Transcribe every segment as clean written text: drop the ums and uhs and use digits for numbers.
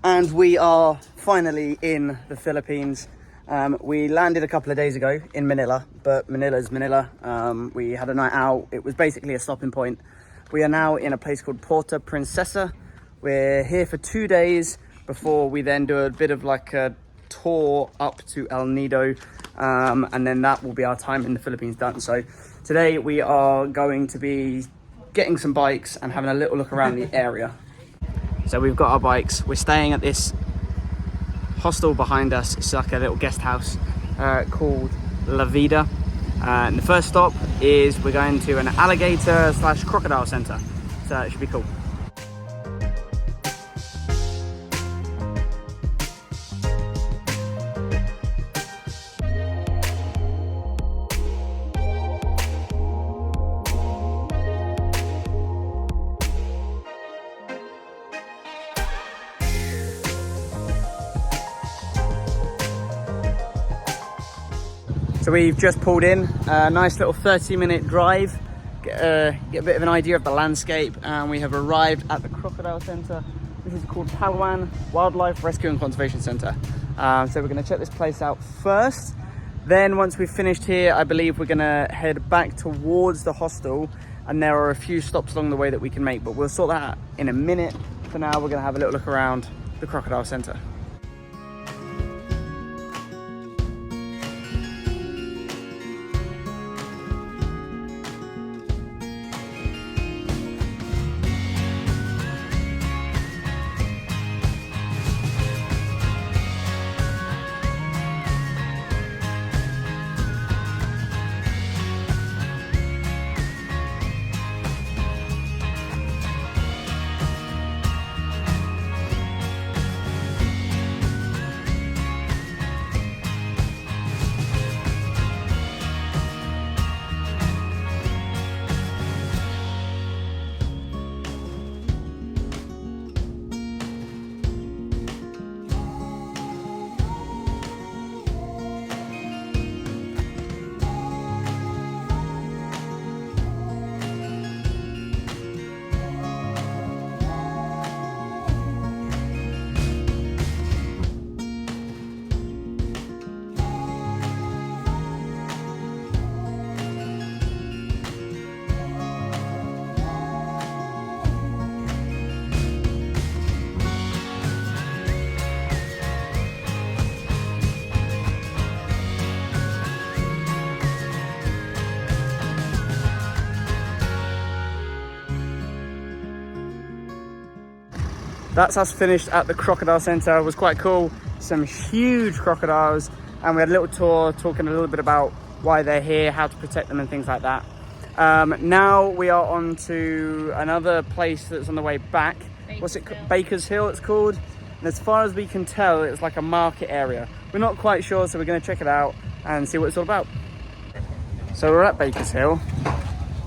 And we are finally in the Philippines. We landed a couple of days ago in Manila, but Manila's Manila. We had a night out. It was basically a stopping point. We are now in a place called Puerta Princesa. We're here for 2 days before we then do a bit of like a tour up to El Nido. And then that will be our time in the Philippines done. So today we are going to be getting some bikes and having a little look around the area. So we've got our bikes. We're staying at this hostel behind us. It's like a little guest house called La Vida. And the first stop is we're going to an alligator / crocodile center. So it should be cool. So we've just pulled in, a nice little 30-minute drive, get a bit of an idea of the landscape, and we have arrived at the Crocodile Center. This is called Palawan Wildlife Rescue and Conservation Center. So we're going to check this place out first. Then once we've finished here, I believe we're going to head back towards the hostel, and there are a few stops along the way that we can make, but we'll sort that out in a minute. For now, we're going to have a little look around the Crocodile Center. That's us finished at the Crocodile Center. It was quite cool. Some huge crocodiles, and we had a little tour talking a little bit about why they're here, how to protect them and things like that. Now we are on to another place that's on the way back. What's it called? Baker's Hill it's called. And as far as we can tell, it's like a market area. We're not quite sure, so we're going to check it out and see what it's all about. So we're at Baker's Hill,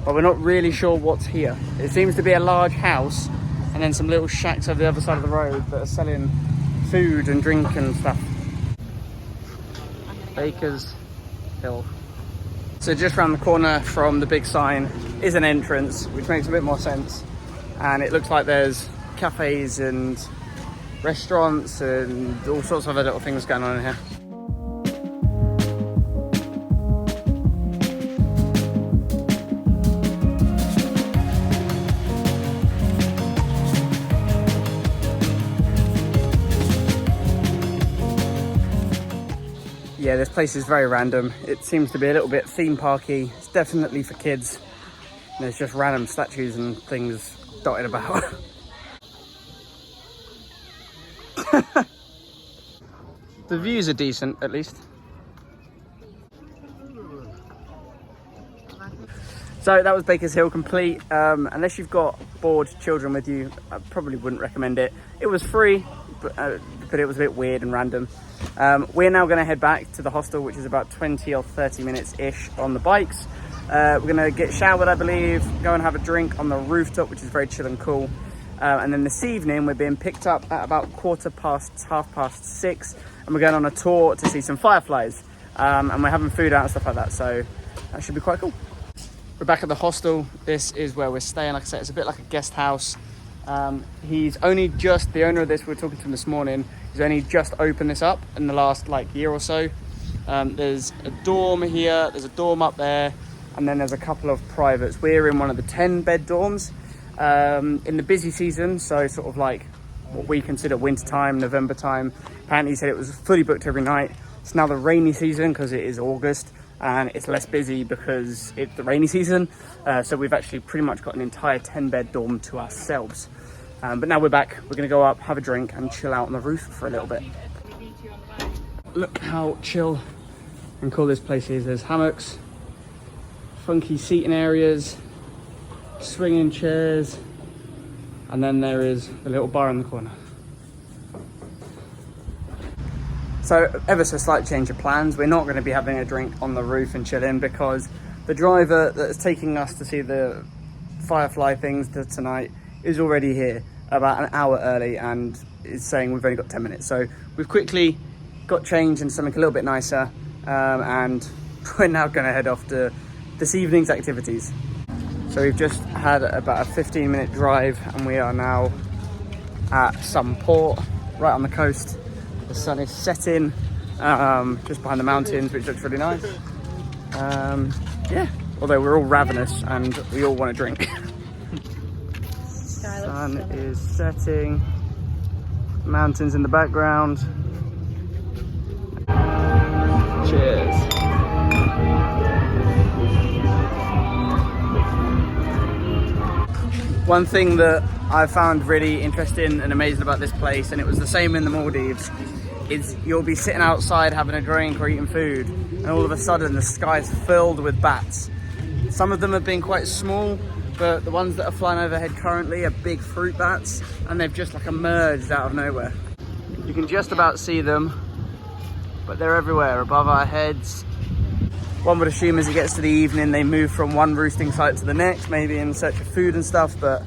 but we're not really sure what's here. It seems to be a large house, and then some little shacks over the other side of the road that are selling food and drink and stuff. Baker's Hill. So just around the corner from the big sign is an entrance, which makes a bit more sense. And it looks like there's cafes and restaurants and all sorts of other little things going on in here. Yeah, this place is very random. It seems to be a little bit theme parky. It's definitely for kids. And there's just random statues and things dotted about. The views are decent, at least. So that was Baker's Hill complete. Unless you've got bored children with you, I probably wouldn't recommend it. It was free, but it was a bit weird and random. We're now going to head back to the hostel, which is about 20 or 30 minutes-ish on the bikes. We're going to get showered, I believe, go and have a drink on the rooftop, which is very chill and cool. And then this evening, we're being picked up at about 6:15, and we're going on a tour to see some fireflies. And we're having food out and stuff like that, so that should be quite cool. We're back at the hostel. This is where we're staying. Like I said, it's a bit like a guest house. He's only just, the owner of this, we were talking to him this morning, he's only just opened this up in the last like year or so. There's a dorm here, there's a dorm up there, and then there's a couple of privates. We're in one of the 10-bed dorms in the busy season, so sort of like what we consider winter time, November time. Apparently he said it was fully booked every night. It's now the rainy season because it is August, and it's less busy because it's the rainy season. So we've actually pretty much got an entire 10-bed dorm to ourselves. But now we're back. We're going to go up, have a drink, and chill out on the roof for a little bit. Look how chill and cool this place is. There's hammocks, funky seating areas, swinging chairs, and then there is a little bar in the corner. So ever so slight change of plans. We're not going to be having a drink on the roof and chilling because the driver that is taking us to see the firefly things tonight is already here about an hour early and is saying we've only got 10 minutes. So we've quickly got changed into something a little bit nicer, and we're now going to head off to this evening's activities. So we've just had about a 15-minute drive and we are now at some port right on the coast. The sun is setting just behind the mountains, which looks really nice. Yeah, although we're all ravenous and we all want a drink. Sun is setting, mountains in the background. Cheers. One thing that I found really interesting and amazing about this place, and it was the same in the Maldives, is you'll be sitting outside having a drink or eating food, and all of a sudden the sky's filled with bats. Some of them have been quite small, but the ones that are flying overhead currently are big fruit bats, and they've just like emerged out of nowhere. You can just about see them, but they're everywhere above our heads. One would assume as it gets to the evening they move from one roosting site to the next, maybe in search of food and stuff, but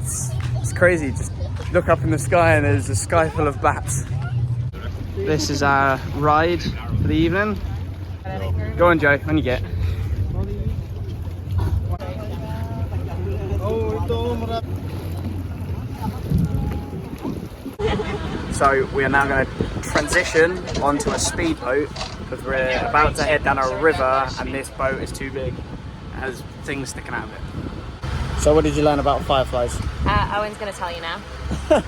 it's crazy. Just look up in the sky and there's a sky full of bats. This is our ride for the evening. Go on, Joe, when you get. So we are now going to transition onto a speedboat because we're about to head down a river and this boat is too big. It has things sticking out of it. So what did you learn about fireflies? Owen's going to tell you now. Turn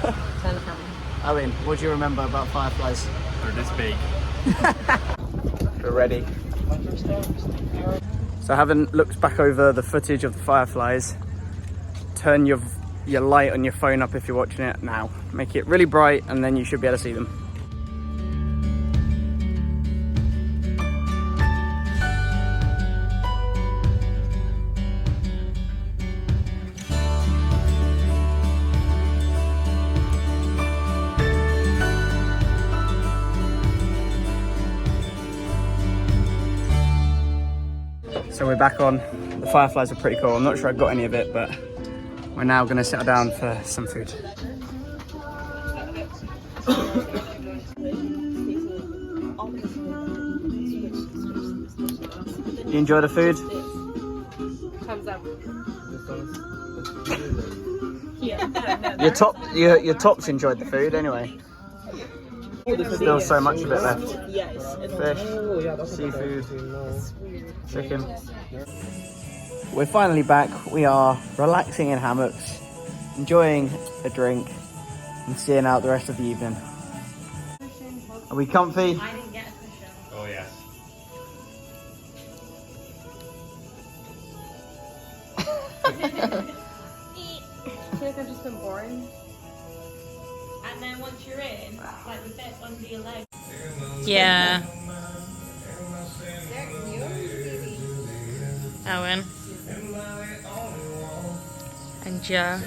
the camera. Owen, what do you remember about fireflies? They're this big. We're ready. So having looked back over the footage of the fireflies, turn your light on your phone up if you're watching it now. Make it really bright and then you should be able to see them. So we're back on. The fireflies are pretty cool. I'm not sure I got any of it, but we're now going to settle down for some food. You enjoy the food? Thumbs up. Your tops enjoyed the food anyway. Still so much of it left. Fish, seafood, chicken. We're finally back. We are relaxing in hammocks, enjoying a drink and seeing out the rest of the evening. Are we comfy? I didn't get a cushion. Oh yes. I feel like I've just been born. And then once you're in, like the bit under your leg. Yeah. Owen. And Joe.